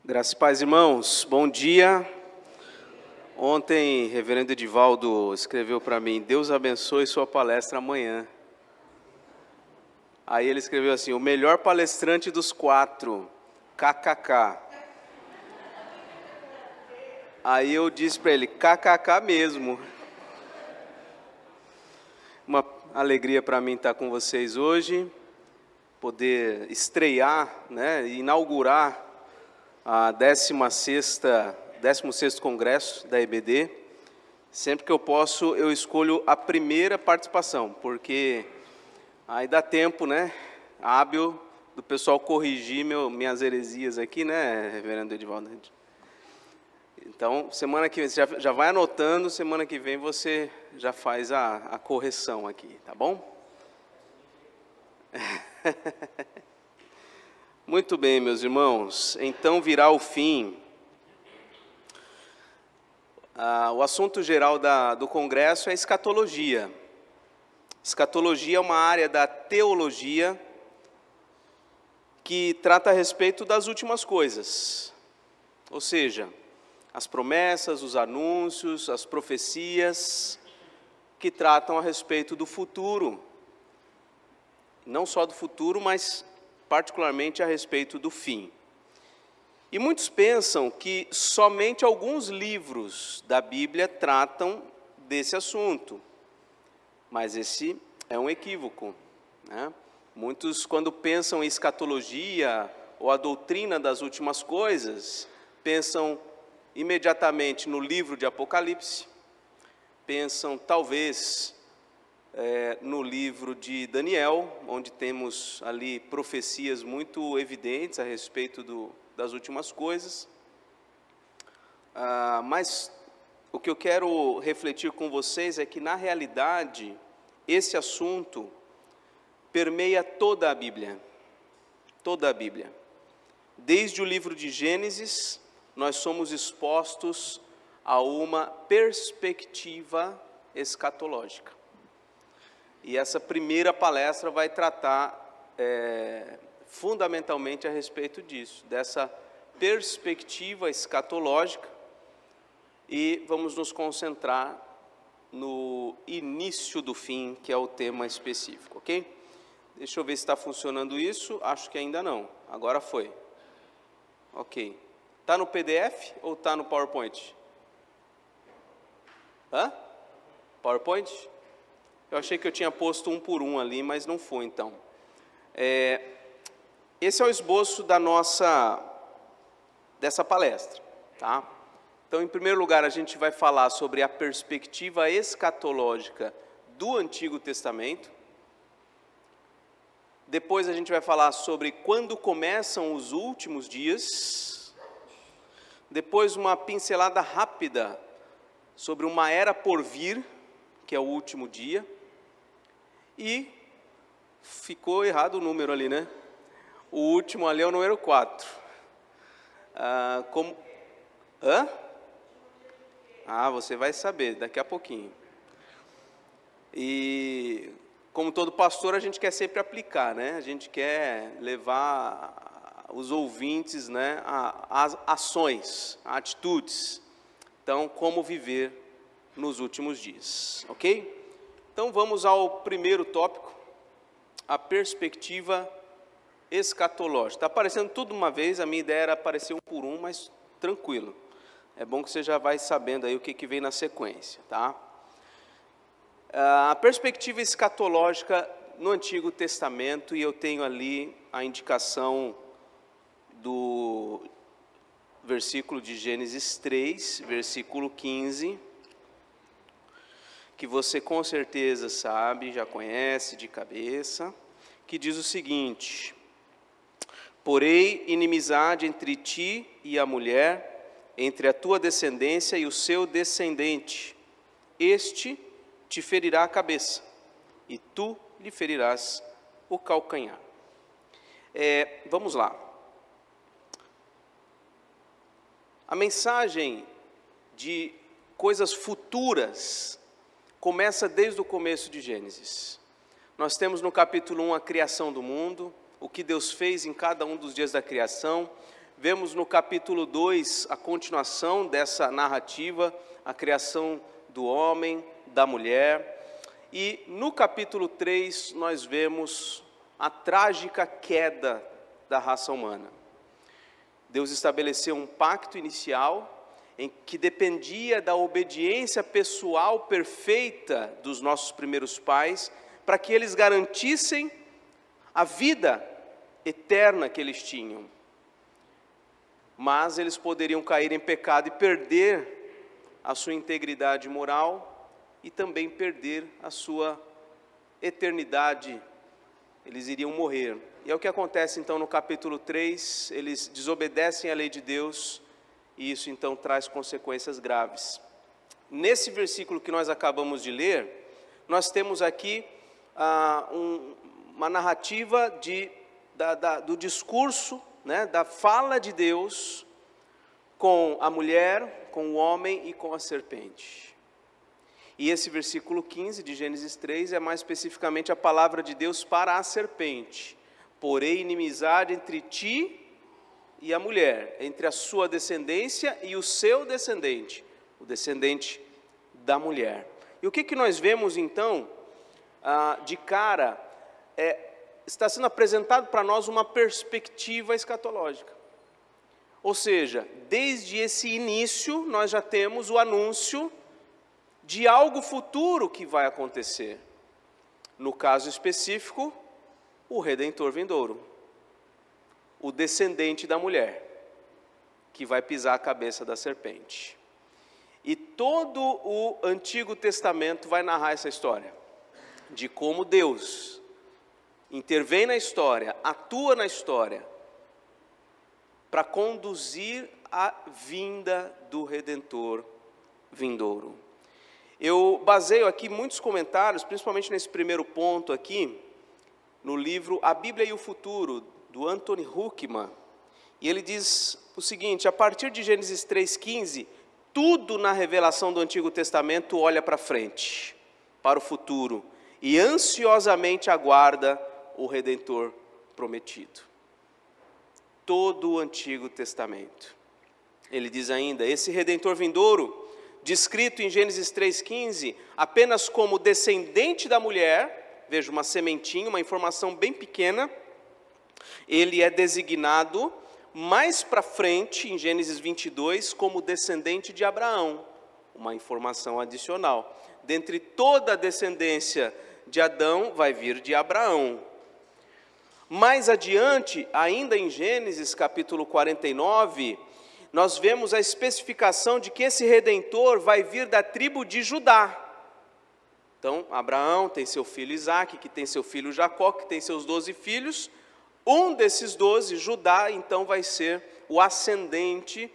Graças e paz, irmãos, bom dia. Ontem, reverendo Edivaldo escreveu para mim: Deus abençoe sua palestra amanhã. Aí ele escreveu assim: o melhor palestrante dos 4, kkk. Aí eu disse para ele: kkk mesmo. Uma alegria para mim estar com vocês hoje, poder estrear, né, inaugurar a 16º Congresso da EBD. Sempre que eu posso, eu escolho a primeira participação, porque aí dá tempo, né, hábil do pessoal corrigir minhas heresias aqui, né, reverendo Edivaldo? Então, semana que vem, você já vai anotando, semana que vem você já faz a correção aqui, tá bom? Muito bem, meus irmãos, então virá o fim. O assunto geral do Congresso é escatologia. Escatologia é uma área da teologia que trata a respeito das últimas coisas, ou seja, as promessas, os anúncios, as profecias que tratam a respeito do futuro, não só do futuro, mas particularmente a respeito do fim. E muitos pensam que somente alguns livros da Bíblia tratam desse assunto, mas esse é um equívoco, né? Muitos, quando pensam em escatologia ou a doutrina das últimas coisas, pensam imediatamente no livro de Apocalipse, pensam talvez no livro de Daniel, onde temos ali profecias muito evidentes a respeito das últimas coisas. Mas o que eu quero refletir com vocês é que, na realidade, esse assunto permeia toda a Bíblia. Toda a Bíblia. Desde o livro de Gênesis, nós somos expostos a uma perspectiva escatológica. E essa primeira palestra vai tratar fundamentalmente a respeito disso, dessa perspectiva escatológica, e vamos nos concentrar no início do fim, que é o tema específico, ok? Deixa eu ver se está funcionando isso, acho que ainda não, agora foi. Ok. Está no PDF ou está no PowerPoint? PowerPoint? Eu achei que eu tinha posto um por um ali, mas não foi, então. Esse é o esboço dessa palestra, tá? Então, em primeiro lugar, a gente vai falar sobre a perspectiva escatológica do Antigo Testamento. Depois a gente vai falar sobre quando começam os últimos dias. Depois, uma pincelada rápida sobre uma era por vir, que é o último dia. E ficou errado o número ali, né? O último ali é o número 4. Você vai saber daqui a pouquinho. E como todo pastor, a gente quer sempre aplicar, né? A gente quer levar os ouvintes, né, a ações, a atitudes. Então, como viver nos últimos dias, ok? Então, vamos ao primeiro tópico, a perspectiva escatológica. Está aparecendo tudo de uma vez, a minha ideia era aparecer um por um, mas tranquilo. É bom que você já vai sabendo aí o que vem na sequência, tá? A perspectiva escatológica no Antigo Testamento, e eu tenho ali a indicação do versículo de Gênesis 3, versículo 15, que você com certeza sabe, já conhece de cabeça, que diz o seguinte: porém, inimizade entre ti e a mulher, entre a tua descendência e o seu descendente, este te ferirá a cabeça, e tu lhe ferirás o calcanhar. Vamos lá. A mensagem de coisas futuras, começa desde o começo de Gênesis. Nós temos no capítulo 1 a criação do mundo, o que Deus fez em cada um dos dias da criação. Vemos no capítulo 2 a continuação dessa narrativa, a criação do homem, da mulher. E no capítulo 3 nós vemos a trágica queda da raça humana. Deus estabeleceu um pacto inicial em que dependia da obediência pessoal perfeita dos nossos primeiros pais, para que eles garantissem a vida eterna que eles tinham. Mas eles poderiam cair em pecado e perder a sua integridade moral e também perder a sua eternidade. Eles iriam morrer. E é o que acontece então no capítulo 3, eles desobedecem à lei de Deus, e isso então traz consequências graves. Nesse versículo que nós acabamos de ler, nós temos aqui uma narrativa do discurso, né, da fala de Deus com a mulher, com o homem e com a serpente. E esse versículo 15 de Gênesis 3 é mais especificamente a palavra de Deus para a serpente. Porém, inimizade entre ti e a mulher, entre a sua descendência e o seu descendente, o descendente da mulher. E o que nós vemos então, de cara, está sendo apresentado para nós uma perspectiva escatológica. Ou seja, desde esse início nós já temos o anúncio de algo futuro que vai acontecer. No caso específico, o Redentor vindouro, o descendente da mulher, que vai pisar a cabeça da serpente. E todo o Antigo Testamento vai narrar essa história, de como Deus intervém na história, atua na história, para conduzir a vinda do Redentor vindouro. Eu baseio aqui muitos comentários, principalmente nesse primeiro ponto aqui, no livro A Bíblia e o Futuro, do Anthony Huckman. E ele diz o seguinte: a partir de Gênesis 3,15, tudo na revelação do Antigo Testamento olha para frente, para o futuro, e ansiosamente aguarda o Redentor prometido. Todo o Antigo Testamento. Ele diz ainda, esse Redentor vindouro, descrito em Gênesis 3,15, apenas como descendente da mulher, veja, uma sementinha, uma informação bem pequena, ele é designado mais para frente, em Gênesis 22, como descendente de Abraão, uma informação adicional. Dentre toda a descendência de Adão, vai vir de Abraão. Mais adiante, ainda em Gênesis capítulo 49, nós vemos a especificação de que esse Redentor vai vir da tribo de Judá. Então, Abraão tem seu filho Isaque, que tem seu filho Jacó, que tem seus 12 filhos. Um desses 12, Judá, então vai ser o ascendente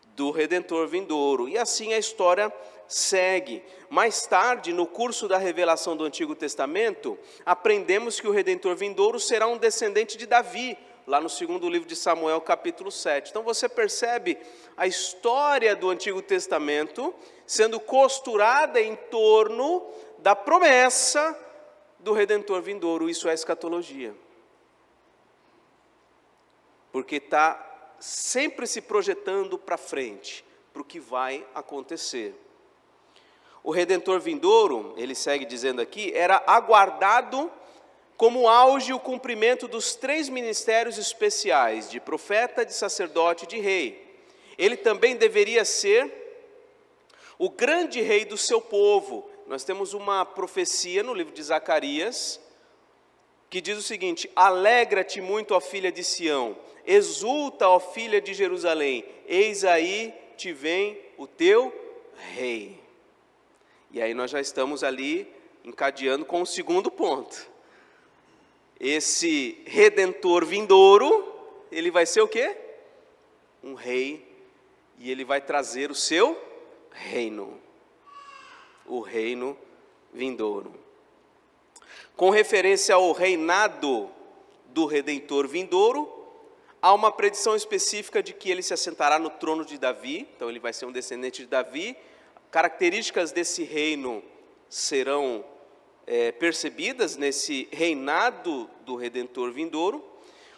do Redentor vindouro. E assim a história segue. Mais tarde, no curso da revelação do Antigo Testamento, aprendemos que o Redentor vindouro será um descendente de Davi, lá no segundo livro de Samuel, capítulo 7. Então você percebe a história do Antigo Testamento sendo costurada em torno da promessa do Redentor vindouro. Isso é escatologia. Porque está sempre se projetando para frente, para o que vai acontecer. O Redentor vindouro, ele segue dizendo aqui, era aguardado como auge o cumprimento dos 3 ministérios especiais, de profeta, de sacerdote e de rei. Ele também deveria ser o grande rei do seu povo. Nós temos uma profecia no livro de Zacarias, que diz o seguinte: alegra-te muito, ó filha de Sião, exulta, ó filha de Jerusalém, eis aí te vem o teu rei. E aí nós já estamos ali encadeando com o segundo ponto. Esse Redentor vindouro, ele vai ser o quê? Um rei, e ele vai trazer o seu reino. O reino vindouro. Com referência ao reinado do Redentor vindouro, há uma predição específica de que ele se assentará no trono de Davi, então ele vai ser um descendente de Davi, características desse reino serão percebidas nesse reinado do Redentor vindouro.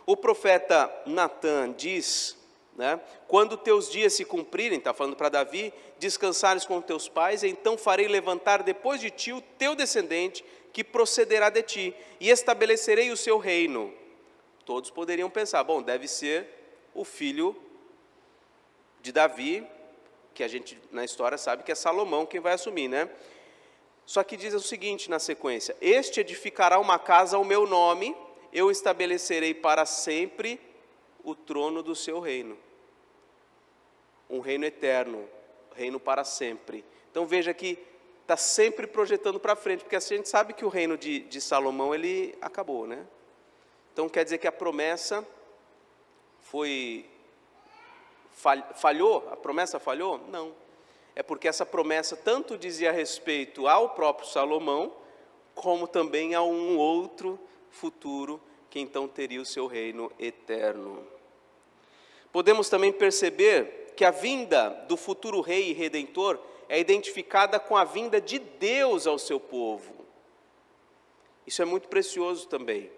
O profeta Natã diz, né, quando teus dias se cumprirem, está falando para Davi, descansares com teus pais, então farei levantar depois de ti o teu descendente, que procederá de ti, e estabelecerei o seu reino. Todos poderiam pensar, bom, deve ser o filho de Davi, que a gente na história sabe que é Salomão quem vai assumir, né? Só que diz o seguinte na sequência: este edificará uma casa ao meu nome, eu estabelecerei para sempre o trono do seu reino. Um reino eterno, reino para sempre. Então veja que está sempre projetando para frente, porque a gente sabe que o reino de Salomão, ele acabou, né? Então quer dizer que a promessa falhou? A promessa falhou? Não. É porque essa promessa tanto dizia respeito ao próprio Salomão, como também a um outro futuro, que então teria o seu reino eterno. Podemos também perceber que a vinda do futuro rei e redentor é identificada com a vinda de Deus ao seu povo. Isso é muito precioso também.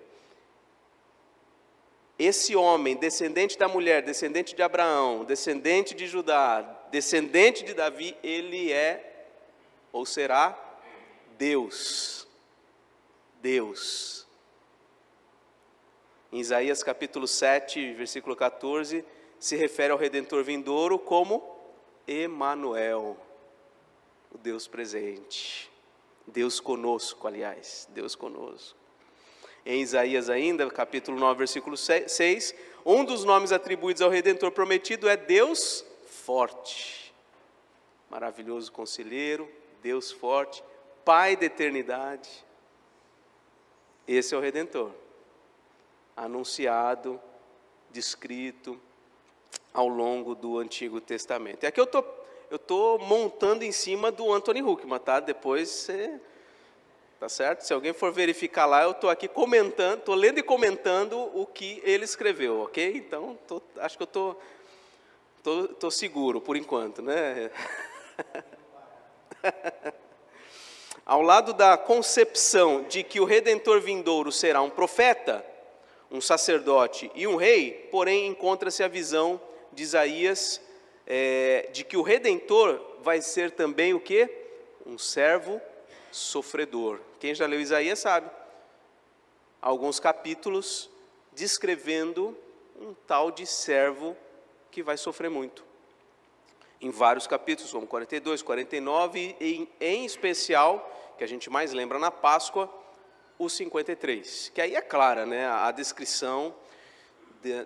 Esse homem, descendente da mulher, descendente de Abraão, descendente de Judá, descendente de Davi, ele é, ou será, Deus. Deus. Em Isaías capítulo 7, versículo 14, se refere ao Redentor vindouro como Emanuel, o Deus presente. Deus conosco, aliás, Deus conosco. Em Isaías ainda, capítulo 9, versículo 6, um dos nomes atribuídos ao Redentor prometido é Deus forte. Maravilhoso conselheiro, Deus forte, Pai da eternidade. Esse é o Redentor, anunciado, descrito ao longo do Antigo Testamento. E aqui eu estou montando em cima do Anthony Huckman, tá? Depois você... Tá certo? Se alguém for verificar lá, eu estou aqui comentando, estou lendo e comentando o que ele escreveu, ok? Então, acho que eu estou seguro por enquanto, né? Ao lado da concepção de que o Redentor vindouro será um profeta, um sacerdote e um rei, porém encontra-se a visão de Isaías de que o Redentor vai ser também o quê? Um servo sofredor. Quem já leu Isaías sabe, alguns capítulos descrevendo um tal de servo que vai sofrer muito. Em vários capítulos, como 42, 49, e em especial, que a gente mais lembra na Páscoa, o 53, que aí é clara, né, a descrição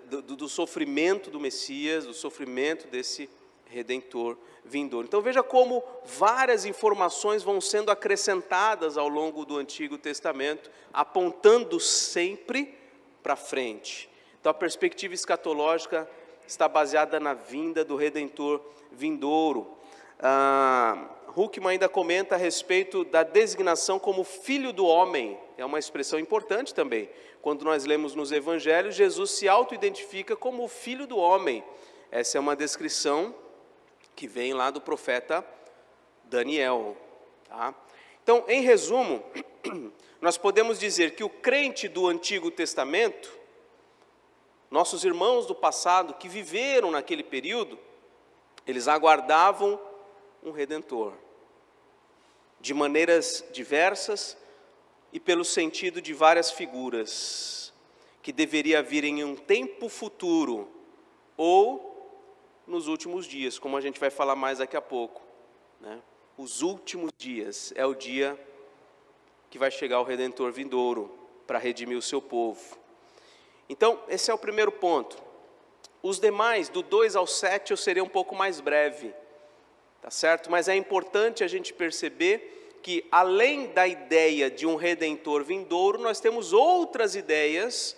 do sofrimento do Messias, do sofrimento desse Redentor vindouro. Então veja como várias informações vão sendo acrescentadas ao longo do Antigo Testamento, apontando sempre para frente. Então a perspectiva escatológica está baseada na vinda do Redentor vindouro. Huckman ainda comenta a respeito da designação como Filho do Homem. É uma expressão importante também. Quando nós lemos nos Evangelhos, Jesus se auto-identifica como o Filho do Homem. Essa é uma descrição que vem lá do profeta Daniel. Tá? Então, em resumo, nós podemos dizer que o crente do Antigo Testamento, nossos irmãos do passado que viveram naquele período, eles aguardavam um Redentor, de maneiras diversas e pelo sentido de várias figuras, que deveria vir em um tempo futuro, ou nos últimos dias, como a gente vai falar mais daqui a pouco, né? Os últimos dias é o dia que vai chegar o Redentor vindouro para redimir o seu povo. Então, esse é o primeiro ponto. Os demais, do 2 ao 7, eu serei um pouco mais breve, tá certo? Mas é importante a gente perceber que, além da ideia de um Redentor vindouro, nós temos outras ideias,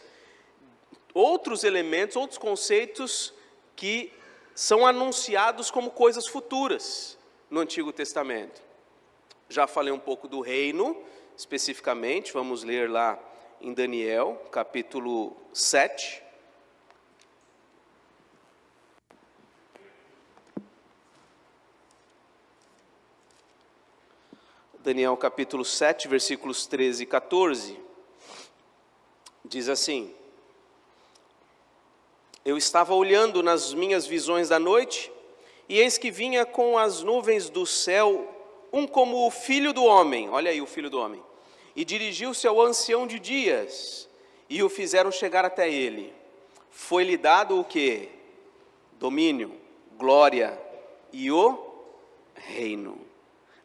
outros elementos, outros conceitos que são anunciados como coisas futuras no Antigo Testamento. Já falei um pouco do reino, especificamente, vamos ler lá em Daniel, capítulo 7. Daniel capítulo 7, versículos 13 e 14, diz assim: Eu estava olhando nas minhas visões da noite, e eis que vinha com as nuvens do céu um como o filho do homem, olha aí o filho do homem, e dirigiu-se ao ancião de dias, e o fizeram chegar até ele. Foi-lhe dado o quê? Domínio, glória e o reino,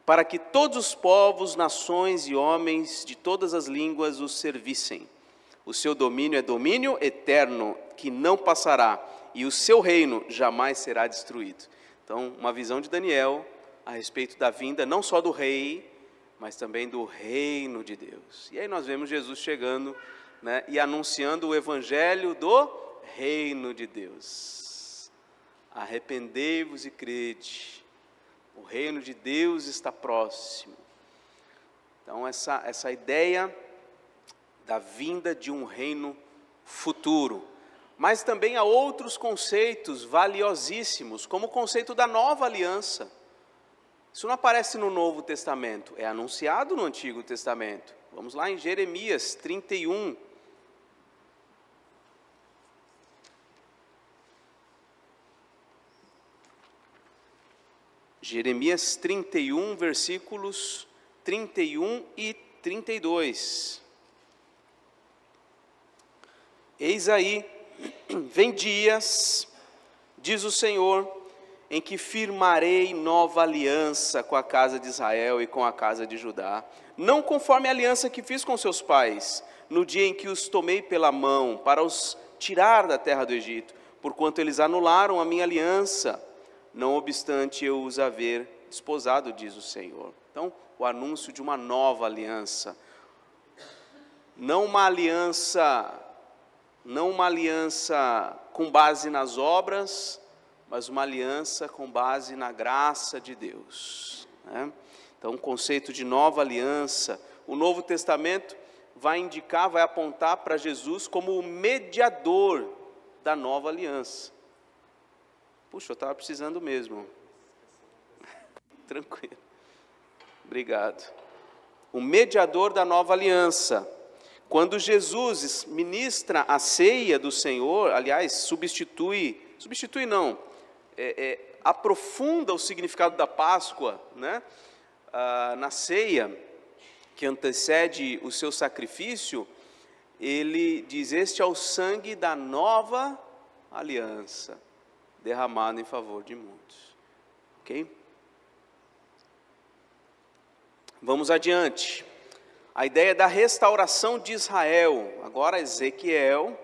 para que todos os povos, nações e homens de todas as línguas os servissem. O seu domínio é domínio eterno, que não passará, e o seu reino jamais será destruído. Então, uma visão de Daniel a respeito da vinda, não só do rei, mas também do reino de Deus. E aí nós vemos Jesus chegando, né, e anunciando o evangelho do reino de Deus. Arrependei-vos e crede, o reino de Deus está próximo. Então essa ideia da vinda de um reino futuro. Mas também há outros conceitos valiosíssimos, como o conceito da nova aliança. Isso não aparece no Novo Testamento, é anunciado no Antigo Testamento. Vamos lá em Jeremias 31. Jeremias 31, versículos 31 e 32. Eis aí, vem dias, diz o Senhor, em que firmarei nova aliança com a casa de Israel e com a casa de Judá, não conforme a aliança que fiz com seus pais, no dia em que os tomei pela mão, para os tirar da terra do Egito, porquanto eles anularam a minha aliança, não obstante eu os haver desposado, diz o Senhor. Então, o anúncio de uma nova aliança, não uma aliança com base nas obras, mas uma aliança com base na graça de Deus, né? Então, o conceito de nova aliança, o Novo Testamento vai indicar, vai apontar para Jesus como o mediador da nova aliança. Puxa, eu estava precisando mesmo. Tranquilo. Obrigado. O mediador da nova aliança. Quando Jesus ministra a ceia do Senhor, aliás, aprofunda o significado da Páscoa, né? Na ceia, que antecede o seu sacrifício, ele diz: este é o sangue da nova aliança, derramado em favor de muitos. Ok? Vamos adiante. A ideia da restauração de Israel. Agora Ezequiel,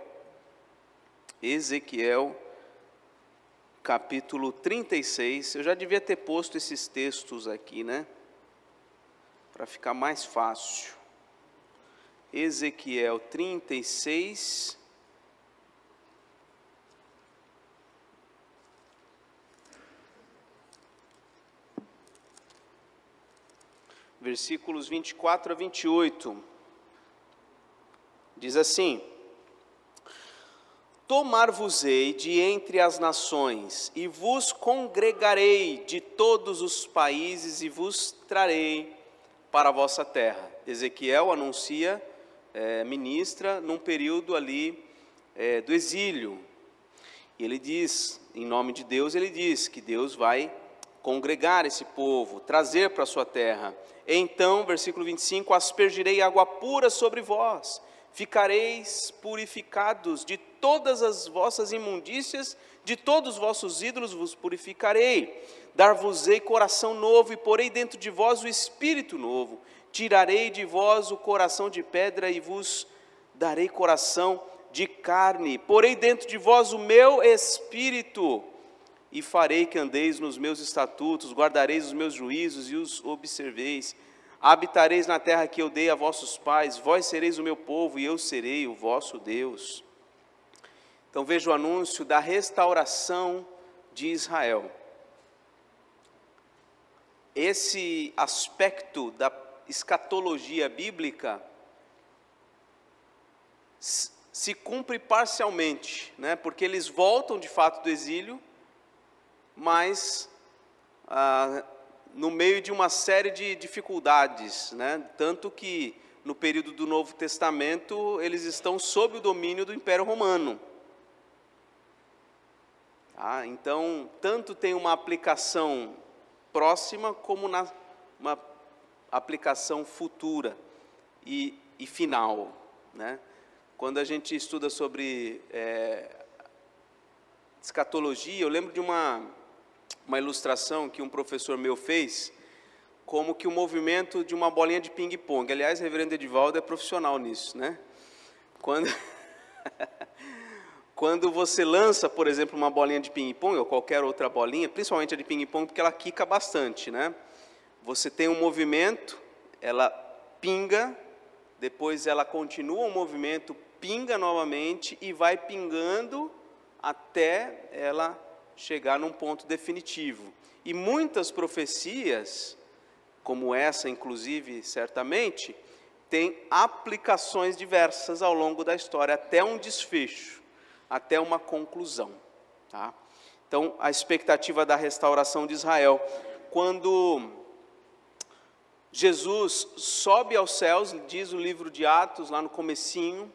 capítulo 36. Eu já devia ter posto esses textos aqui, né? Para ficar mais fácil. Ezequiel 36. Versículos 24 a 28, diz assim: Tomar-vos-ei de entre as nações, e vos congregarei de todos os países, e vos trarei para a vossa terra. Ezequiel anuncia, ministra num período ali do exílio, e ele diz, em nome de Deus, ele diz que Deus vai congregar esse povo, trazer para a sua terra. Então, versículo 25, aspergirei água pura sobre vós, ficareis purificados de todas as vossas imundícias, de todos os vossos ídolos vos purificarei, dar-vos-ei coração novo, e porei dentro de vós o espírito novo, tirarei de vós o coração de pedra, e vos darei coração de carne, porei dentro de vós o meu espírito, e farei que andeis nos meus estatutos, guardareis os meus juízos e os observeis. Habitareis na terra que eu dei a vossos pais, vós sereis o meu povo e eu serei o vosso Deus. Então veja o anúncio da restauração de Israel. Esse aspecto da escatologia bíblica se cumpre parcialmente, né? Porque eles voltam de fato do exílio, mas no meio de uma série de dificuldades, né? Tanto que no período do Novo Testamento eles estão sob o domínio do Império Romano. Tá? Então, tanto tem uma aplicação próxima como uma aplicação futura e final, né? Quando a gente estuda sobre escatologia, eu lembro de uma ilustração que um professor meu fez, como que o movimento de uma bolinha de ping-pong. Aliás, o reverendo Edivaldo é profissional nisso, né? Quando você lança, por exemplo, uma bolinha de ping-pong, ou qualquer outra bolinha, principalmente a de ping-pong, porque ela quica bastante, né? Você tem um movimento, ela pinga, depois ela continua o movimento, pinga novamente e vai pingando até ela chegar num ponto definitivo. E muitas profecias, como essa inclusive, certamente, têm aplicações diversas ao longo da história, até um desfecho, até uma conclusão. Tá? Então, a expectativa da restauração de Israel. Quando Jesus sobe aos céus, diz o livro de Atos, lá no comecinho,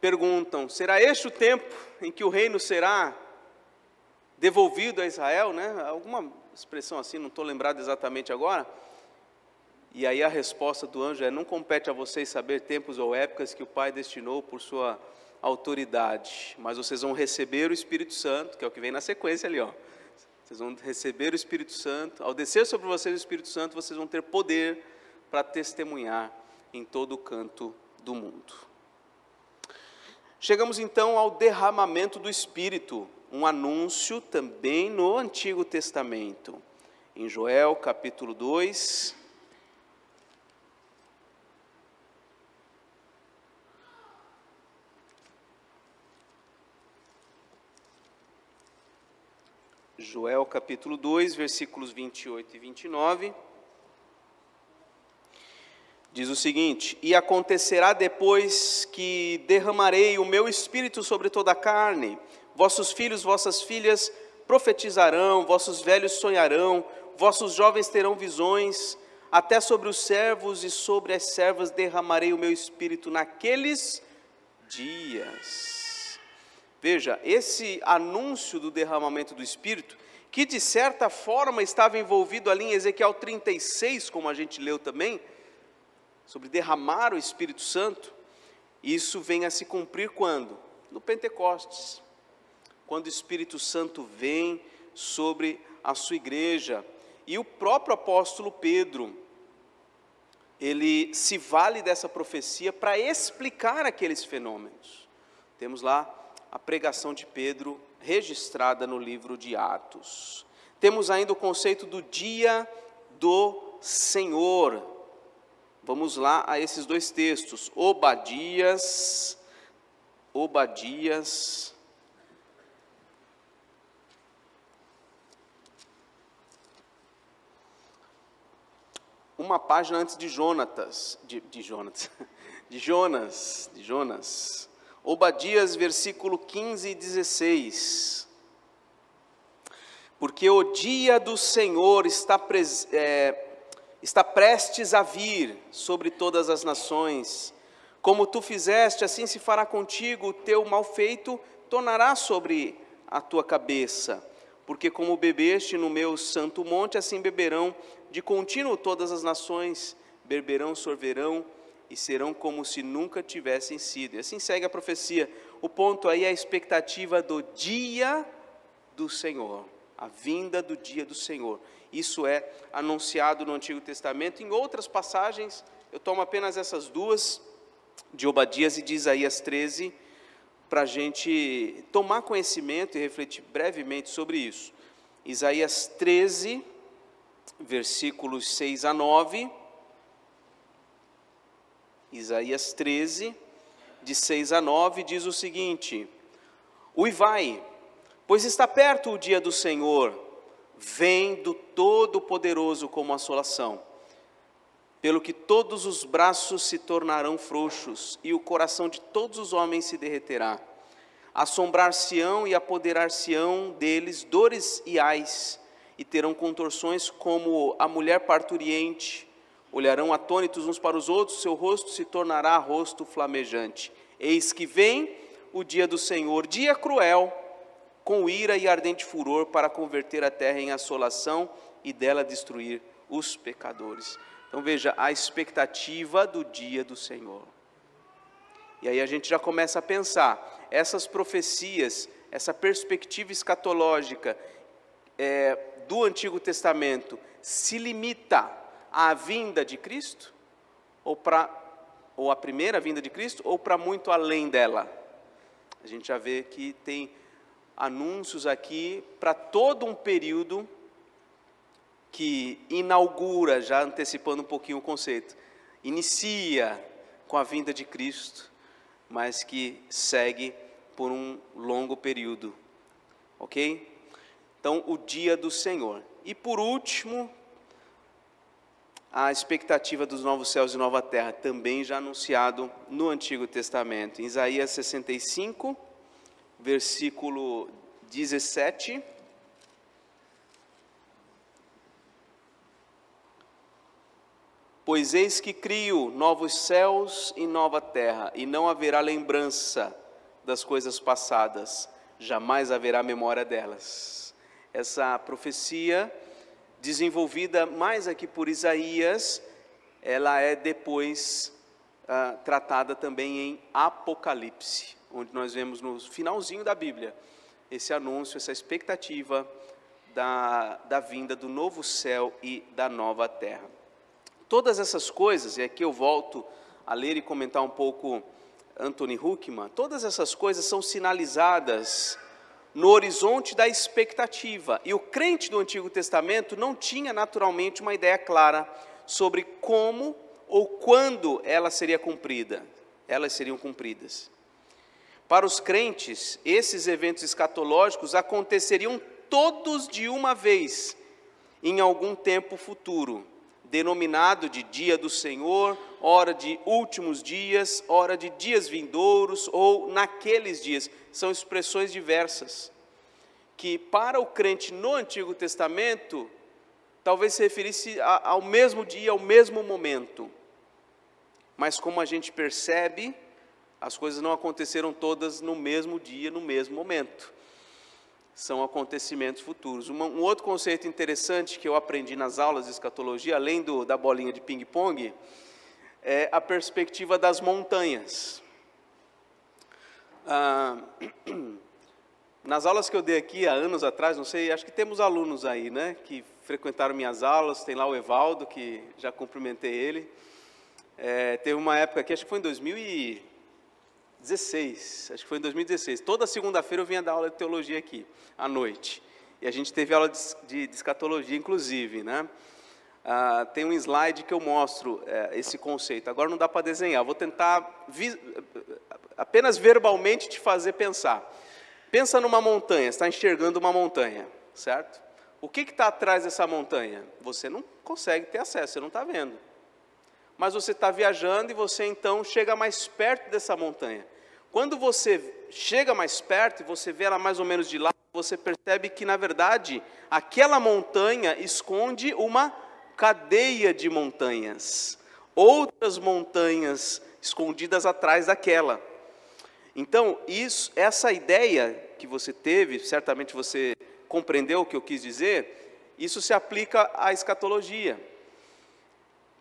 perguntam, será este o tempo em que o reino será devolvido a Israel, né? Alguma expressão assim, não estou lembrado exatamente agora. E aí a resposta do anjo é, não compete a vocês saber tempos ou épocas que o Pai destinou por sua autoridade, mas vocês vão receber o Espírito Santo, que é o que vem na sequência ali, ó. Vocês vão receber o Espírito Santo, ao descer sobre vocês o Espírito Santo, vocês vão ter poder para testemunhar em todo o canto do mundo. Chegamos então ao derramamento do Espírito, um anúncio também no Antigo Testamento. Em Joel capítulo 2, Joel capítulo 2, versículos 28 e 29, diz o seguinte, e acontecerá depois que derramarei o meu Espírito sobre toda a carne, vossos filhos, vossas filhas profetizarão, vossos velhos sonharão, vossos jovens terão visões, até sobre os servos e sobre as servas derramarei o meu Espírito naqueles dias. Veja, esse anúncio do derramamento do Espírito, que de certa forma estava envolvido ali em Ezequiel 36, como a gente leu também, sobre derramar o Espírito Santo, isso vem a se cumprir quando? No Pentecostes, quando o Espírito Santo vem sobre a sua igreja, e o próprio apóstolo Pedro, ele se vale dessa profecia para explicar aqueles fenômenos. Temos lá a pregação de Pedro registrada no livro de Atos. Temos ainda o conceito do dia do Senhor. Vamos lá a esses dois textos, Obadias, uma página antes de Jonas. Obadias, versículo 15 e 16. Porque o dia do Senhor está prestes a vir sobre todas as nações. Como tu fizeste, assim se fará contigo, o teu mal feito tornará sobre a tua cabeça. Porque como bebeste no meu santo monte, assim beberão de contínuo todas as nações, beberão, sorverão, e serão como se nunca tivessem sido. E assim segue a profecia. O ponto aí é a expectativa do dia do Senhor, a vinda do dia do Senhor. Isso é anunciado no Antigo Testamento. Em outras passagens, eu tomo apenas essas duas, de Obadias e de Isaías 13, para a gente tomar conhecimento e refletir brevemente sobre isso. Isaías 13, versículos 6 a 9, Isaías 13, de 6 a 9, diz o seguinte: Uivai, pois está perto o dia do Senhor, vem do Todo-Poderoso como assolação, pelo que todos os braços se tornarão frouxos, e o coração de todos os homens se derreterá. Assombrar-se-ão e apoderar-se-ão deles dores e ais, e terão contorções como a mulher parturiente, olharão atônitos uns para os outros, seu rosto se tornará rosto flamejante. Eis que vem o dia do Senhor, dia cruel, com ira e ardente furor, para converter a terra em assolação e dela destruir os pecadores. Então veja, a expectativa do dia do Senhor. E aí a gente já começa a pensar, essas profecias, essa perspectiva escatológica do Antigo Testamento, se limita à vinda de Cristo? Ou à primeira vinda de Cristo? Ou para muito além dela? A gente já vê que tem anúncios aqui para todo um período que inaugura, já antecipando um pouquinho o conceito, inicia com a vinda de Cristo, mas que segue por um longo período, ok? Então, o dia do Senhor. E por último, a expectativa dos novos céus e nova terra, também já anunciado no Antigo Testamento. Em Isaías 65, versículo 17. Pois eis que crio novos céus e nova terra, e não haverá lembrança das coisas passadas, jamais haverá memória delas. Essa profecia, desenvolvida mais aqui por Isaías, ela é depois tratada também em Apocalipse, onde nós vemos no finalzinho da Bíblia, esse anúncio, essa expectativa da vinda do novo céu e da nova terra. Todas essas coisas, e aqui eu volto a ler e comentar um pouco Anthony Huckman, todas essas coisas são sinalizadas no horizonte da expectativa. E o crente do Antigo Testamento não tinha naturalmente uma ideia clara sobre como ou quando ela seria cumprida. Elas seriam cumpridas. Para os crentes, esses eventos escatológicos aconteceriam todos de uma vez, em algum tempo futuro, denominado de dia do Senhor, hora de últimos dias, hora de dias vindouros, ou naqueles dias. São expressões diversas, que para o crente no Antigo Testamento, talvez se referisse ao mesmo dia, ao mesmo momento. Mas como a gente percebe, as coisas não aconteceram todas no mesmo dia, no mesmo momento. São acontecimentos futuros. Um outro conceito interessante que eu aprendi nas aulas de escatologia, além da bolinha de ping-pong, é a perspectiva das montanhas. Nas aulas que eu dei aqui há anos atrás, não sei, acho que temos alunos aí, né, que frequentaram minhas aulas, tem lá o Evaldo, que já cumprimentei ele. Teve uma época aqui, acho que foi em 2016, toda segunda-feira eu vinha dar aula de teologia aqui, à noite, e a gente teve aula de escatologia, inclusive, né? Tem um slide que eu mostro esse conceito, agora não dá para desenhar, vou tentar apenas verbalmente te fazer pensar. Pensa numa montanha, você está enxergando uma montanha, certo? O que está atrás dessa montanha? Você não consegue ter acesso, você não está vendo. Mas você está viajando e você então chega mais perto dessa montanha. Quando você chega mais perto e você vê ela mais ou menos de lado, você percebe que, na verdade, aquela montanha esconde uma cadeia de montanhas. Outras montanhas escondidas atrás daquela. Então, essa ideia que você teve, certamente você compreendeu o que eu quis dizer, isso se aplica à escatologia.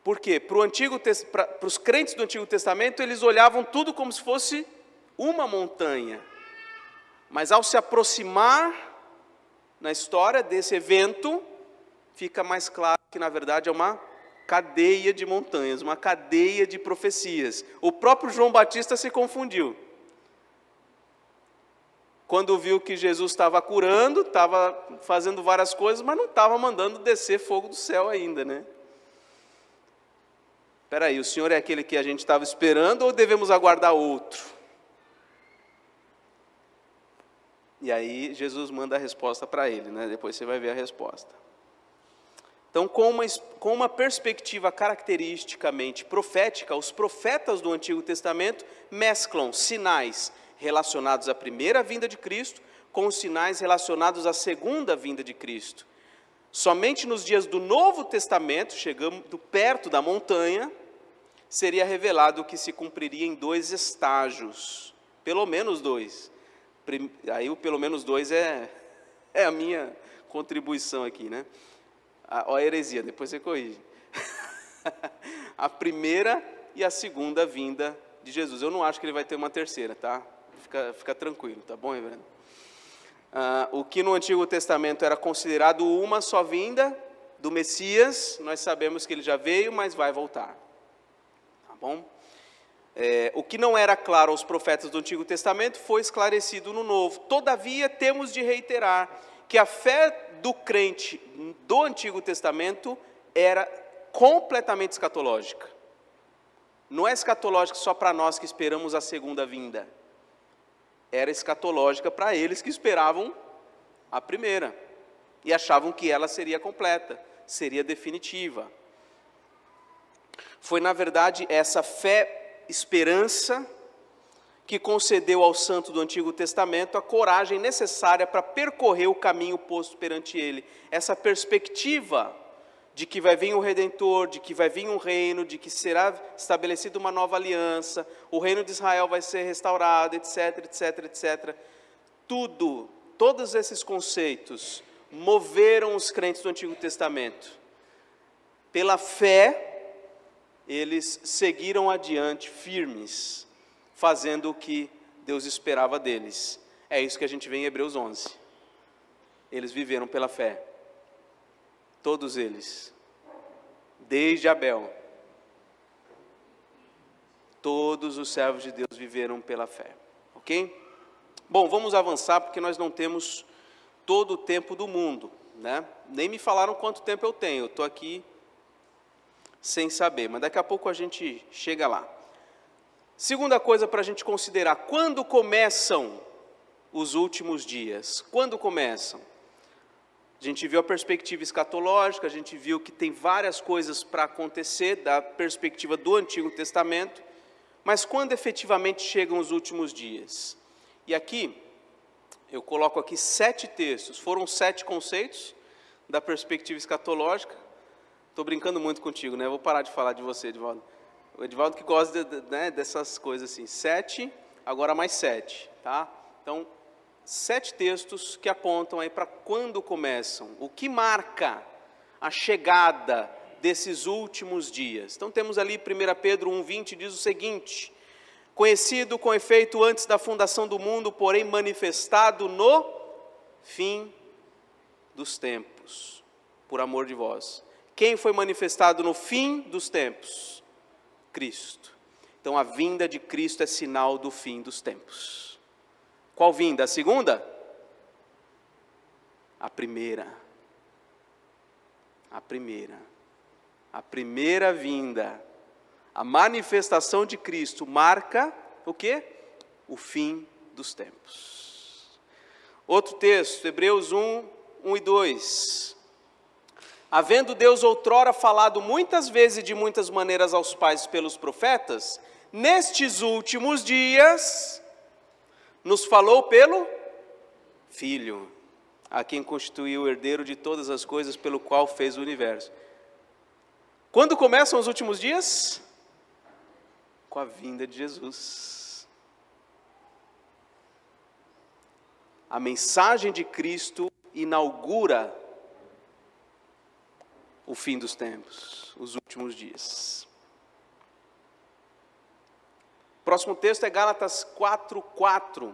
Por quê? Para os crentes do Antigo Testamento, eles olhavam tudo como se fosse uma montanha. Mas ao se aproximar na história desse evento, fica mais claro que na verdade é uma cadeia de montanhas, uma cadeia de profecias. O próprio João Batista se confundiu. Quando viu que Jesus estava curando, estava fazendo várias coisas, mas não estava mandando descer fogo do céu ainda, né? Espera aí, o Senhor é aquele que a gente estava esperando ou devemos aguardar outro? E aí Jesus manda a resposta para ele, né? Depois você vai ver a resposta. Então, com uma perspectiva caracteristicamente profética, os profetas do Antigo Testamento mesclam sinais relacionados à primeira vinda de Cristo com os sinais relacionados à segunda vinda de Cristo. Somente nos dias do Novo Testamento, chegando perto da montanha, seria revelado o que se cumpriria em 2 estágios, pelo menos 2. Aí o pelo menos 2 é a minha contribuição aqui, né? Ó a heresia, depois você corrige. A primeira e a segunda vinda de Jesus. Eu não acho que ele vai ter uma terceira, tá? Fica tranquilo, tá bom, reverendo? O que no Antigo Testamento era considerado uma só vinda do Messias, nós sabemos que ele já veio, mas vai voltar. Tá bom? O que não era claro aos profetas do Antigo Testamento foi esclarecido no Novo. Todavia, temos de reiterar que a fé do crente do Antigo Testamento era completamente escatológica. Não é escatológica só para nós que esperamos a segunda vinda. Era escatológica para eles que esperavam a primeira e achavam que ela seria completa, seria definitiva. Foi, na verdade, essa fé, esperança, que concedeu ao santo do Antigo Testamento a coragem necessária para percorrer o caminho posto perante ele. Essa perspectiva de que vai vir o Redentor, de que vai vir um reino, de que será estabelecida uma nova aliança, o reino de Israel vai ser restaurado, etc, etc, etc. Todos esses conceitos moveram os crentes do Antigo Testamento. Pela fé, eles seguiram adiante, firmes, fazendo o que Deus esperava deles. É isso que a gente vê em Hebreus 11. Eles viveram pela fé. Todos eles, desde Abel, todos os servos de Deus viveram pela fé, ok? Bom, vamos avançar porque nós não temos todo o tempo do mundo, né? Nem me falaram quanto tempo eu tenho, eu estou aqui sem saber, mas daqui a pouco a gente chega lá. Segunda coisa para a gente considerar, quando começam os últimos dias? Quando começam? A gente viu a perspectiva escatológica, a gente viu que tem várias coisas para acontecer da perspectiva do Antigo Testamento, mas quando efetivamente chegam os últimos dias? E aqui, eu coloco aqui 7 textos, foram 7 conceitos da perspectiva escatológica. Estou brincando muito contigo, né? Vou parar de falar de você, Edivaldo. O Edivaldo que gosta dessas coisas assim, 7, agora mais 7, tá? Então, 7 textos que apontam aí para quando começam, o que marca a chegada desses últimos dias. Então temos ali 1 Pedro 1,20 diz o seguinte: conhecido com efeito antes da fundação do mundo, porém manifestado no fim dos tempos, por amor de vós. Quem foi manifestado no fim dos tempos? Cristo. Então a vinda de Cristo é sinal do fim dos tempos. Qual vinda? A segunda? A primeira. A primeira. A primeira vinda. A manifestação de Cristo marca o quê? O fim dos tempos. Outro texto, Hebreus 1, 1 e 2. Havendo Deus outrora falado muitas vezes e de muitas maneiras aos pais pelos profetas, nestes últimos dias nos falou pelo Filho, a quem constituiu o herdeiro de todas as coisas, pelo qual fez o universo. Quando começam os últimos dias? Com a vinda de Jesus. A mensagem de Cristo inaugura o fim dos tempos, os últimos dias. Próximo texto é Gálatas 4:4,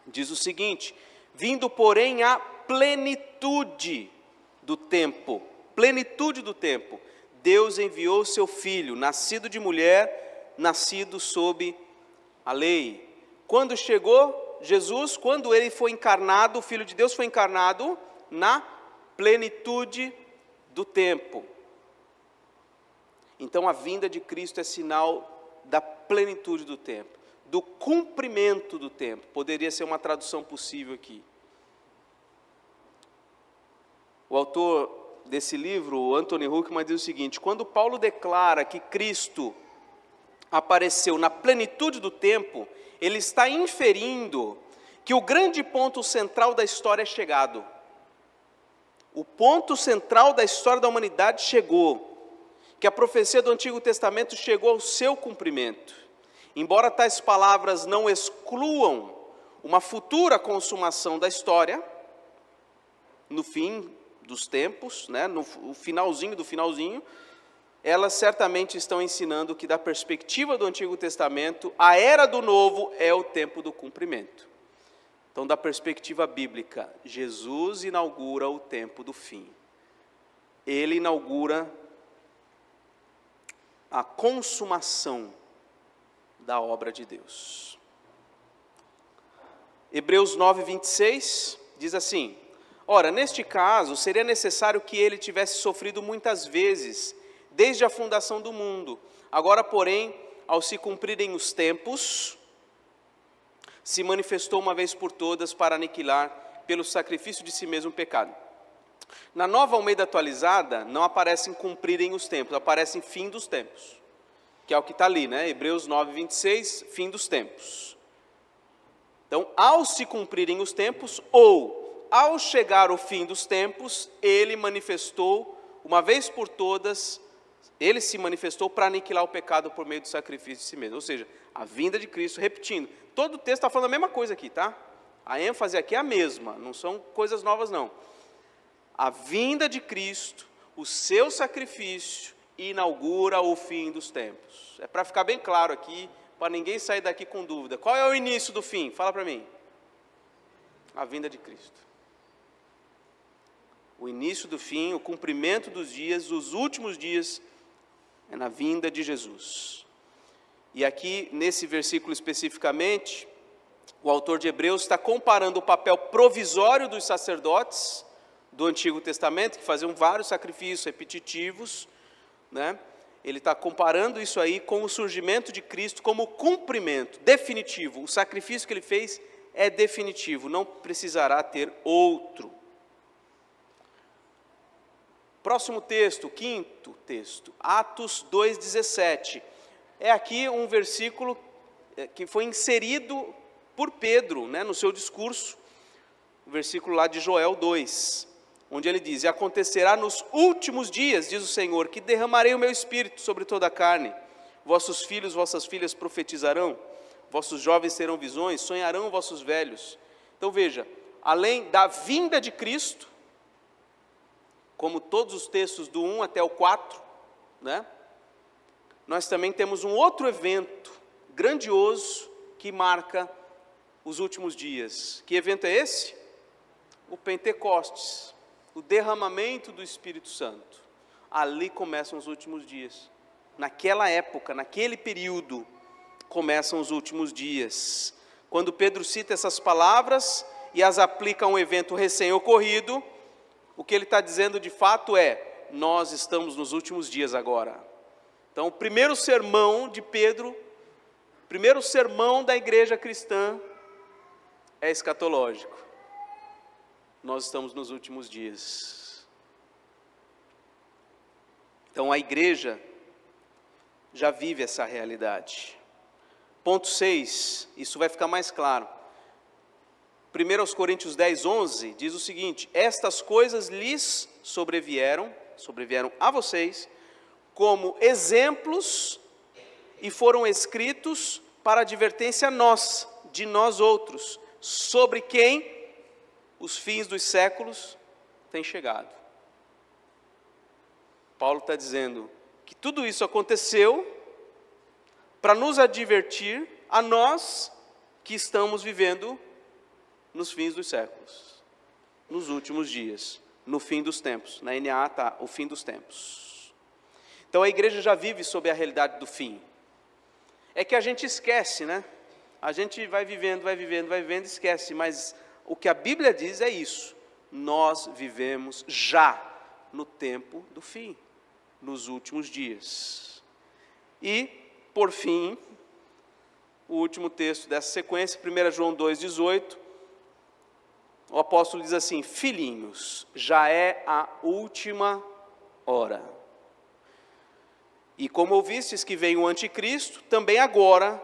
diz o seguinte: vindo porém a plenitude do tempo, Deus enviou seu Filho, nascido de mulher, nascido sob a lei. Quando chegou Jesus, quando ele foi encarnado, o Filho de Deus foi encarnado na plenitude do tempo. Então a vinda de Cristo é sinal da plenitude do tempo, do cumprimento do tempo. Poderia ser uma tradução possível aqui. O autor desse livro, o Anthony Huckman, diz o seguinte: quando Paulo declara que Cristo apareceu na plenitude do tempo, ele está inferindo que o grande ponto central da história é chegado. o ponto central da história da humanidade chegou, que a profecia do Antigo Testamento chegou ao seu cumprimento. Embora tais palavras não excluam uma futura consumação da história, no fim dos tempos, né, no finalzinho do finalzinho, elas certamente estão ensinando que, da perspectiva do Antigo Testamento, a era do Novo é o tempo do cumprimento. Então, da perspectiva bíblica, Jesus inaugura o tempo do fim. Ele inaugura a consumação da obra de Deus. Hebreus 9, 26 diz assim: ora, neste caso, seria necessário que ele tivesse sofrido muitas vezes, desde a fundação do mundo. Agora, porém, ao se cumprirem os tempos, se manifestou uma vez por todas para aniquilar, pelo sacrifício de si mesmo, o pecado. Na Nova Almeida Atualizada, não aparecem cumprirem os tempos, aparecem fim dos tempos, que é o que está ali, né? Hebreus 9, 26, fim dos tempos. Então, ao se cumprirem os tempos, ou ao chegar o fim dos tempos, ele manifestou, uma vez por todas, ele se manifestou para aniquilar o pecado por meio do sacrifício de si mesmo. Ou seja, a vinda de Cristo, repetindo, todo o texto está falando a mesma coisa aqui, tá? A ênfase aqui é a mesma, não são coisas novas não. A vinda de Cristo, o seu sacrifício, inaugura o fim dos tempos. É para ficar bem claro aqui, para ninguém sair daqui com dúvida. Qual é o início do fim? Fala para mim. A vinda de Cristo. O início do fim, o cumprimento dos dias, os últimos dias, é na vinda de Jesus. E aqui, nesse versículo especificamente, o autor de Hebreus está comparando o papel provisório dos sacerdotes do Antigo Testamento, que faziam vários sacrifícios repetitivos, né? Ele está comparando isso aí com o surgimento de Cristo como cumprimento definitivo. O sacrifício que ele fez é definitivo, não precisará ter outro. Próximo texto, quinto texto, Atos 2,17. É aqui um versículo que foi inserido por Pedro, né, no seu discurso, o versículo lá de Joel 2, onde ele diz: e acontecerá nos últimos dias, diz o Senhor, que derramarei o meu espírito sobre toda a carne. Vossos filhos, vossas filhas profetizarão, vossos jovens terão visões, sonharão vossos velhos. Então veja, além da vinda de Cristo, como todos os textos do 1 até o 4, né, nós também temos um outro evento grandioso que marca os últimos dias. Que evento é esse? O Pentecostes, o derramamento do Espírito Santo. Ali começam os últimos dias. Naquela época, naquele período, começam os últimos dias. Quando Pedro cita essas palavras e as aplica a um evento recém-ocorrido, o que ele está dizendo de fato é: nós estamos nos últimos dias agora. Então, o primeiro sermão de Pedro, o primeiro sermão da igreja cristã é escatológico. Nós estamos nos últimos dias. Então, a igreja já vive essa realidade. Ponto 6, isso vai ficar mais claro. 1 Coríntios 10, 11, diz o seguinte: estas coisas lhes sobrevieram a vocês, como exemplos, e foram escritos para advertência nossa, de nós outros, sobre quem os fins dos séculos têm chegado. Paulo está dizendo que tudo isso aconteceu para nos advertir a nós que estamos vivendo nos fins dos séculos, nos últimos dias, no fim dos tempos. Na NA está o fim dos tempos. Então a igreja já vive sob a realidade do fim. É que a gente esquece, né? A gente vai vivendo, esquece. Mas o que a Bíblia diz é isso: nós vivemos já no tempo do fim, nos últimos dias. E, por fim, o último texto dessa sequência, 1 João 2,18, o apóstolo diz assim: filhinhos, já é a última hora. E como ouvistes que vem o anticristo, também agora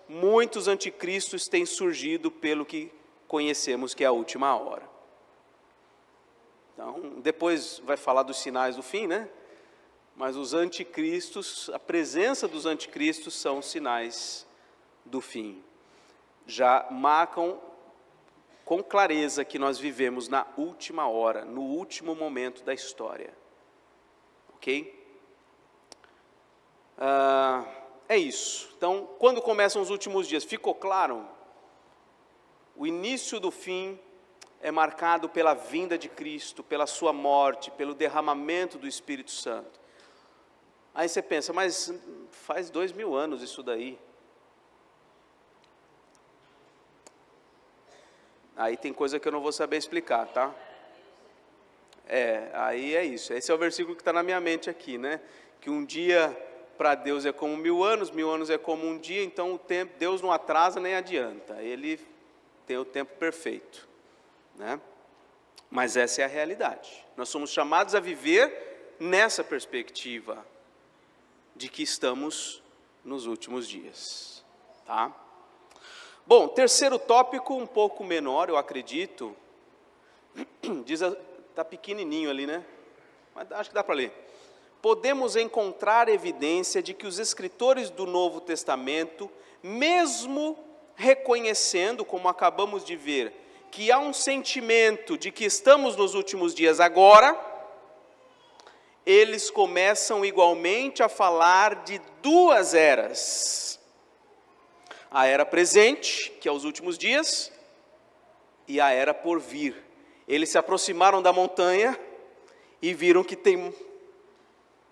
muitos anticristos têm surgido, pelo que conhecemos que é a última hora. Então, depois vai falar dos sinais do fim, né? Mas os anticristos, a presença dos anticristos são os sinais do fim. Já marcam com clareza que nós vivemos na última hora, no último momento da história. Ok? É isso. Então, quando começam os últimos dias, ficou claro? O início do fim é marcado pela vinda de Cristo, pela sua morte, pelo derramamento do Espírito Santo. Aí você pensa, mas faz 2000 anos isso daí. Aí tem coisa que eu não vou saber explicar, tá? Aí é isso. Esse é o versículo que está na minha mente aqui, né? Que um dia para Deus é como 1000 anos é como um dia, então o tempo, Deus não atrasa nem adianta. Ele tem o tempo perfeito, né? Mas essa é a realidade. Nós somos chamados a viver nessa perspectiva de que estamos nos últimos dias, tá? Bom, terceiro tópico, um pouco menor, eu acredito. Está pequenininho ali, né? Mas acho que dá para ler. Podemos encontrar evidência de que os escritores do Novo Testamento, mesmo reconhecendo, como acabamos de ver, que há um sentimento de que estamos nos últimos dias agora, eles começam igualmente a falar de duas eras. A era presente, que é os últimos dias, e a era por vir. Eles se aproximaram da montanha e viram que tem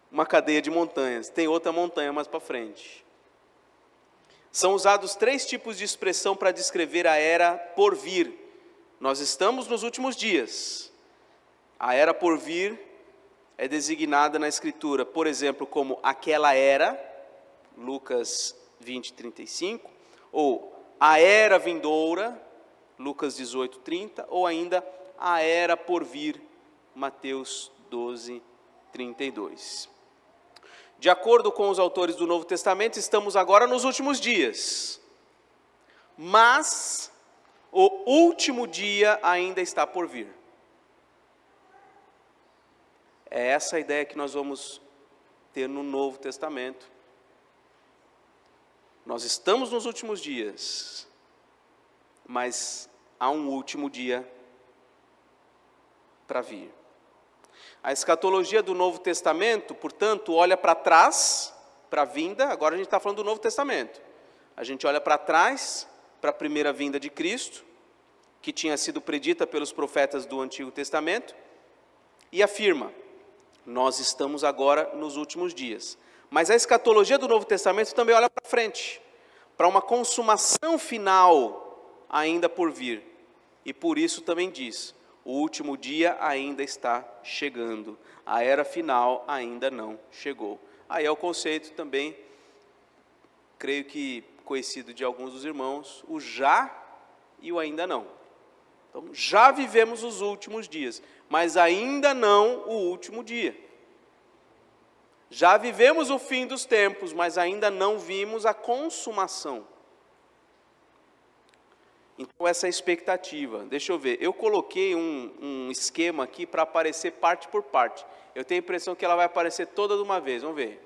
uma cadeia de montanhas, tem outra montanha mais para frente. São usados 3 tipos de expressão para descrever a era por vir. Nós estamos nos últimos dias. A era por vir é designada na Escritura, por exemplo, como aquela era, Lucas 20, 35, ou a era vindoura, Lucas 18, 30, ou ainda a era por vir, Mateus 12, 32. De acordo com os autores do Novo Testamento, estamos agora nos últimos dias, mas o último dia ainda está por vir. É essa a ideia que nós vamos ter no Novo Testamento. Nós estamos nos últimos dias, mas há um último dia para vir. A escatologia do Novo Testamento, portanto, olha para trás, para a vinda. Agora a gente está falando do Novo Testamento. A gente olha para trás, para a primeira vinda de Cristo, que tinha sido predita pelos profetas do Antigo Testamento, e afirma: nós estamos agora nos últimos dias. Mas a escatologia do Novo Testamento também olha para frente, para uma consumação final ainda por vir. E por isso também diz: o último dia ainda está chegando, a era final ainda não chegou. Aí é o conceito também, creio que conhecido de alguns dos irmãos, o já e o ainda não. Então, já vivemos os últimos dias, mas ainda não o último dia. Já vivemos o fim dos tempos, mas ainda não vimos a consumação. Então, essa é a expectativa. Deixa eu ver, eu coloquei um esquema aqui para aparecer parte por parte. Eu tenho a impressão que ela vai aparecer toda de uma vez, vamos ver.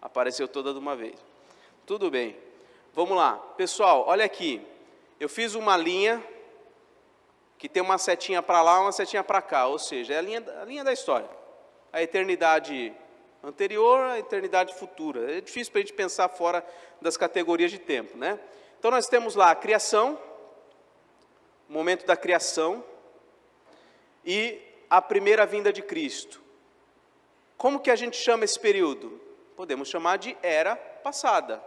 Apareceu toda de uma vez. Tudo bem. Vamos lá. Pessoal, olha aqui. Eu fiz uma linha que tem uma setinha para lá, uma setinha para cá, ou seja, é a linha da história. A eternidade anterior, a eternidade futura. É difícil para a gente pensar fora das categorias de tempo, né? Então nós temos lá a criação, o momento da criação, e a primeira vinda de Cristo. Como que a gente chama esse período? Podemos chamar de era passada,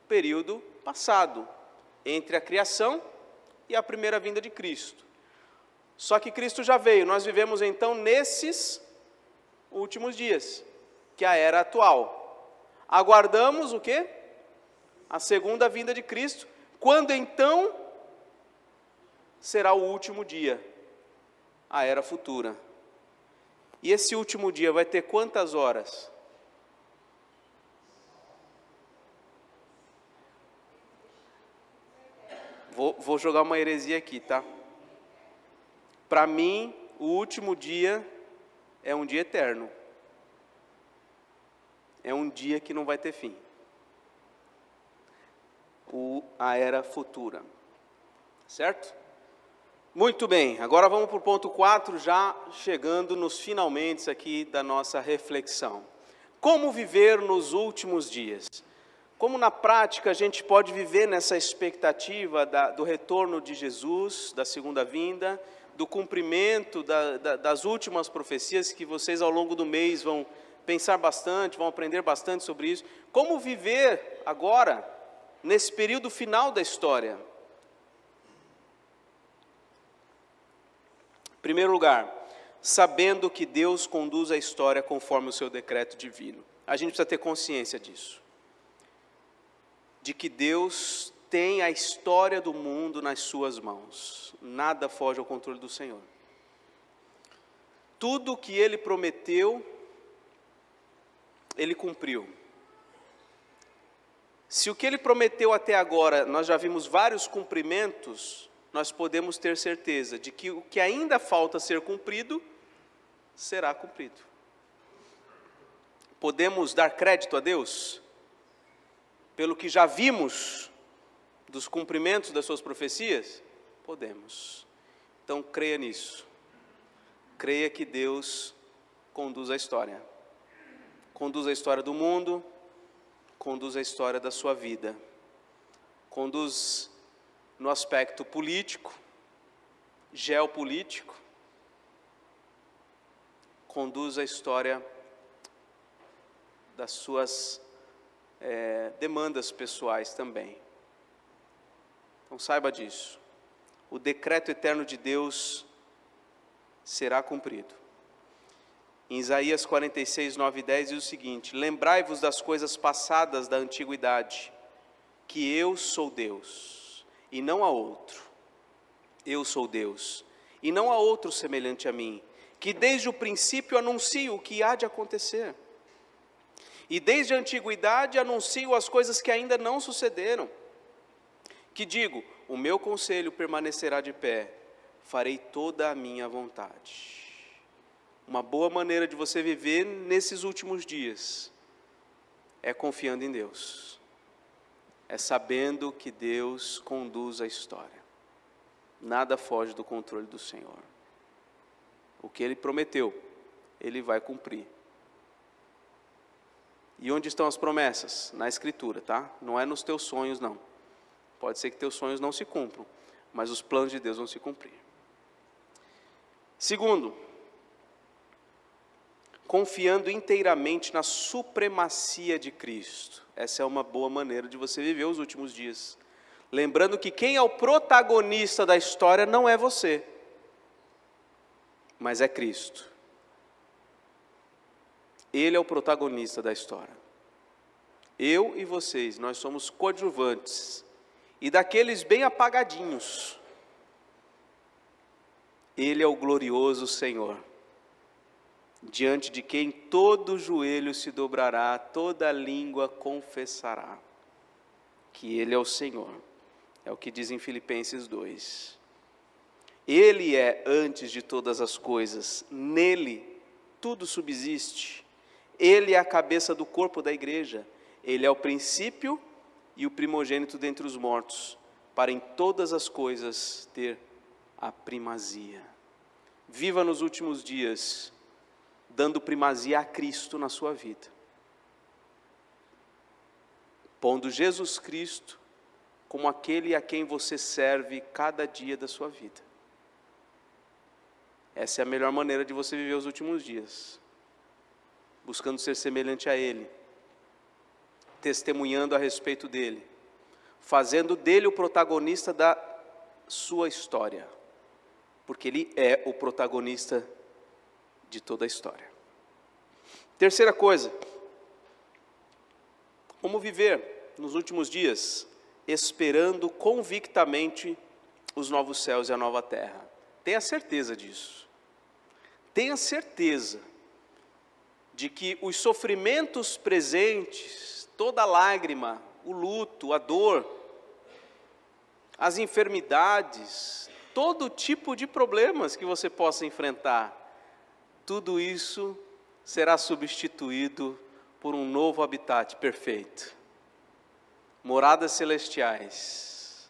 período passado, entre a criação e a primeira vinda de Cristo. Só que Cristo já veio, nós vivemos então nesses últimos dias, que é a era atual. Aguardamos o quê? A segunda vinda de Cristo, quando então será o último dia, a era futura. E esse último dia vai ter quantas horas? Vou jogar uma heresia aqui, tá? Para mim, o último dia é um dia eterno. É um dia que não vai ter fim. A era futura. Certo? Muito bem, agora vamos para o ponto 4, já chegando nos finalmente aqui da nossa reflexão. Como viver nos últimos dias? Como na prática a gente pode viver nessa expectativa do retorno de Jesus, da segunda vinda, do cumprimento das últimas profecias, que vocês ao longo do mês vão pensar bastante, vão aprender bastante sobre isso. Como viver agora, nesse período final da história? Em primeiro lugar, sabendo que Deus conduz a história conforme o seu decreto divino. A gente precisa ter consciência disso. De que Deus tem a história do mundo nas suas mãos. Nada foge ao controle do Senhor. Tudo o que Ele prometeu, Ele cumpriu. Se o que Ele prometeu até agora, nós já vimos vários cumprimentos, nós podemos ter certeza de que o que ainda falta ser cumprido, será cumprido. Podemos dar crédito a Deus pelo que já vimos dos cumprimentos das suas profecias? Podemos. Então creia nisso. Creia que Deus conduz a história. Conduz a história do mundo, conduz a história da sua vida. Conduz no aspecto político, geopolítico, conduz a história das suas demandas pessoais também. Então saiba disso. O decreto eterno de Deus será cumprido. Em Isaías 46, 9 e 10 diz o seguinte: lembrai-vos das coisas passadas da antiguidade, que eu sou Deus, e não há outro. Eu sou Deus, e não há outro semelhante a mim, que desde o princípio anuncio o que há de acontecer. E desde a antiguidade anuncio as coisas que ainda não sucederam. Que digo, o meu conselho permanecerá de pé, farei toda a minha vontade. Uma boa maneira de você viver nesses últimos dias é confiando em Deus. É sabendo que Deus conduz a história. Nada foge do controle do Senhor. O que Ele prometeu, Ele vai cumprir. E onde estão as promessas? Na Escritura, tá? Não é nos teus sonhos, não. Pode ser que teus sonhos não se cumpram, mas os planos de Deus vão se cumprir. Segundo, confiando inteiramente na supremacia de Cristo. Essa é uma boa maneira de você viver os últimos dias. Lembrando que quem é o protagonista da história não é você, mas é Cristo. Ele é o protagonista da história. Eu e vocês, nós somos coadjuvantes. E daqueles bem apagadinhos. Ele é o glorioso Senhor, diante de quem todo joelho se dobrará, toda língua confessará que Ele é o Senhor. É o que diz em Filipenses 2. Ele é antes de todas as coisas, nele tudo subsiste. Ele é a cabeça do corpo da igreja. Ele é o princípio e o primogênito dentre os mortos, para em todas as coisas ter a primazia. Viva nos últimos dias, dando primazia a Cristo na sua vida. Pondo Jesus Cristo como aquele a quem você serve cada dia da sua vida. Essa é a melhor maneira de você viver os últimos dias. Buscando ser semelhante a Ele, testemunhando a respeito dEle, fazendo dEle o protagonista da sua história, porque Ele é o protagonista de toda a história. Terceira coisa, como viver nos últimos dias, esperando convictamente os novos céus e a nova terra. Tenha certeza disso. Tenha certeza de que os sofrimentos presentes, toda a lágrima, o luto, a dor, as enfermidades, todo tipo de problemas que você possa enfrentar, tudo isso será substituído por um novo habitat perfeito. Moradas celestiais,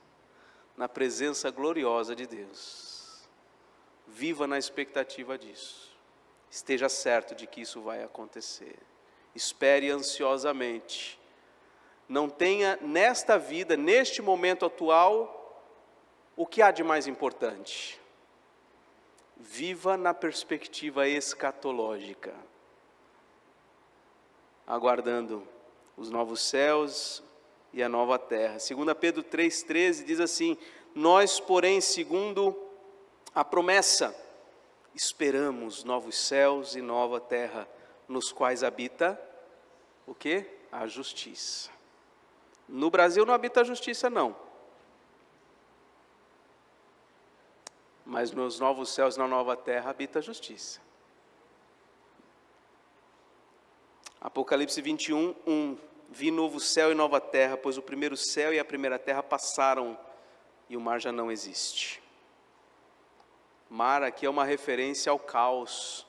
na presença gloriosa de Deus. Viva na expectativa disso. Esteja certo de que isso vai acontecer. Espere ansiosamente. Não tenha nesta vida, neste momento atual, o que há de mais importante. Viva na perspectiva escatológica, aguardando os novos céus e a nova terra. 2 Pedro 3,13 diz assim: nós, porém, segundo a promessa, esperamos novos céus e nova terra, nos quais habita o quê? A justiça. No Brasil não habita a justiça, não. Mas nos novos céus e na nova terra habita a justiça. Apocalipse 21:1. Vi novo céu e nova terra, pois o primeiro céu e a primeira terra passaram e o mar já não existe. Mar aqui é uma referência ao caos,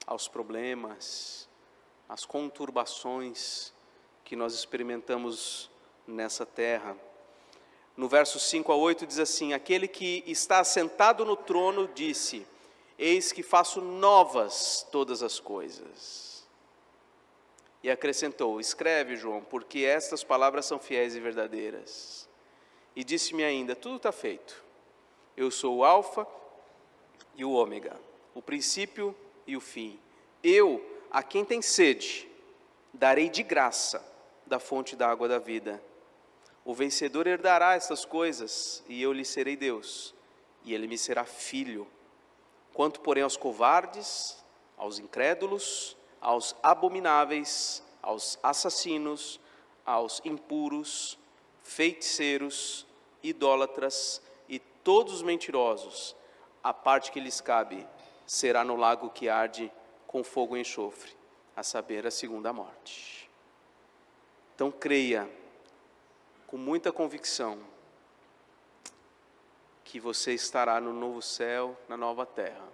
aos problemas, às conturbações que nós experimentamos nessa terra. No verso 5-8 diz assim: aquele que está assentado no trono disse: eis que faço novas todas as coisas. E acrescentou: escreve, João, porque estas palavras são fiéis e verdadeiras. E disse-me ainda: tudo está feito. Eu sou o Alfa e o Ômega, o princípio e o fim. Eu, a quem tem sede, darei de graça da fonte da água da vida. O vencedor herdará estas coisas, e eu lhe serei Deus, e ele me será filho. Quanto, porém, aos covardes, aos incrédulos, aos abomináveis, aos assassinos, aos impuros, feiticeiros, idólatras e todos os mentirosos, a parte que lhes cabe será no lago que arde com fogo e enxofre, a saber, a segunda morte. Então creia com muita convicção que você estará no novo céu, na nova terra.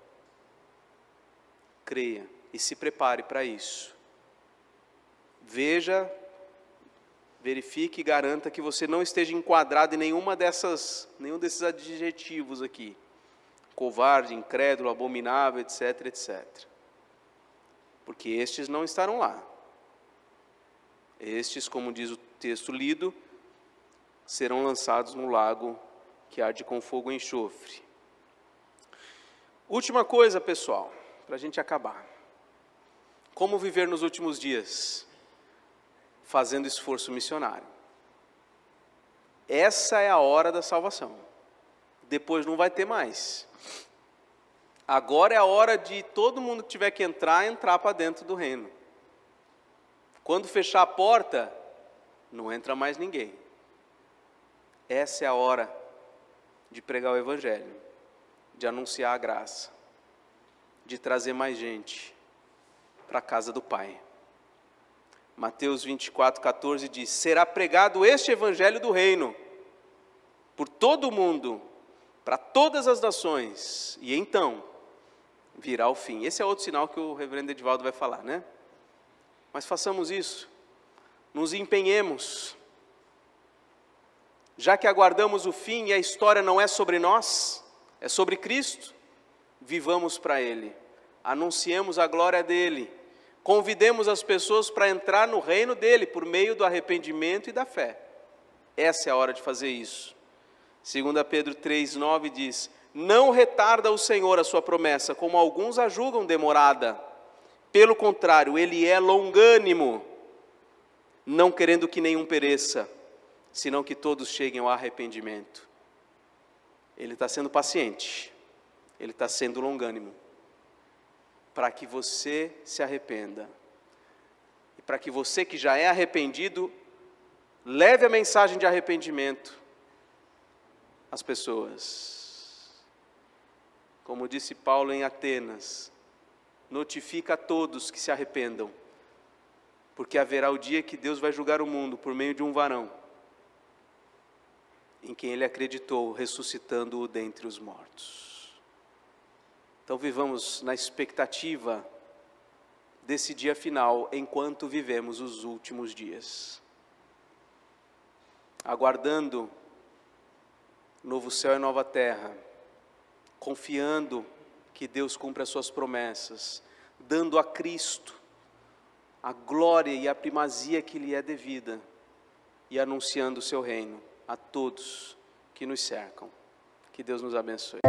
Creia e se prepare para isso. Veja, verifique e garanta que você não esteja enquadrado em nenhum desses adjetivos aqui. Covarde, incrédulo, abominável, etc, etc. Porque estes não estarão lá. Estes, como diz o texto lido, serão lançados no lago que arde com fogo e enxofre. Última coisa, pessoal, para a gente acabar. Como viver nos últimos dias? Fazendo esforço missionário. Essa é a hora da salvação. Depois não vai ter mais. Agora é a hora de todo mundo que tiver que entrar para dentro do reino. Quando fechar a porta, não entra mais ninguém. Essa é a hora de pregar o Evangelho, de anunciar a graça, de trazer mais gente para a casa do Pai. Mateus 24:14 diz: será pregado este Evangelho do reino por todo o mundo, para todas as nações, e então virá o fim. Esse é outro sinal que o reverendo Edivaldo vai falar, né? Mas façamos isso, nos empenhemos. Já que aguardamos o fim e a história não é sobre nós, é sobre Cristo, vivamos para Ele, anunciemos a glória dEle, convidemos as pessoas para entrar no reino dEle, por meio do arrependimento e da fé. Essa é a hora de fazer isso. 2 Pedro 3,9 diz: não retarda o Senhor a sua promessa, como alguns a julgam demorada. Pelo contrário, Ele é longânimo, não querendo que nenhum pereça, senão que todos cheguem ao arrependimento. Ele está sendo paciente, Ele está sendo longânimo, para que você se arrependa, e para que você que já é arrependido, leve a mensagem de arrependimento às pessoas. Como disse Paulo em Atenas, notifica a todos que se arrependam, porque haverá o dia que Deus vai julgar o mundo por meio de um varão. em quem Ele acreditou, ressuscitando-o dentre os mortos. Então vivamos na expectativa desse dia final, enquanto vivemos os últimos dias, aguardando novo céu e nova terra, confiando que Deus cumpre as suas promessas, dando a Cristo a glória e a primazia que lhe é devida, e anunciando o seu reino a todos que nos cercam. Que Deus nos abençoe.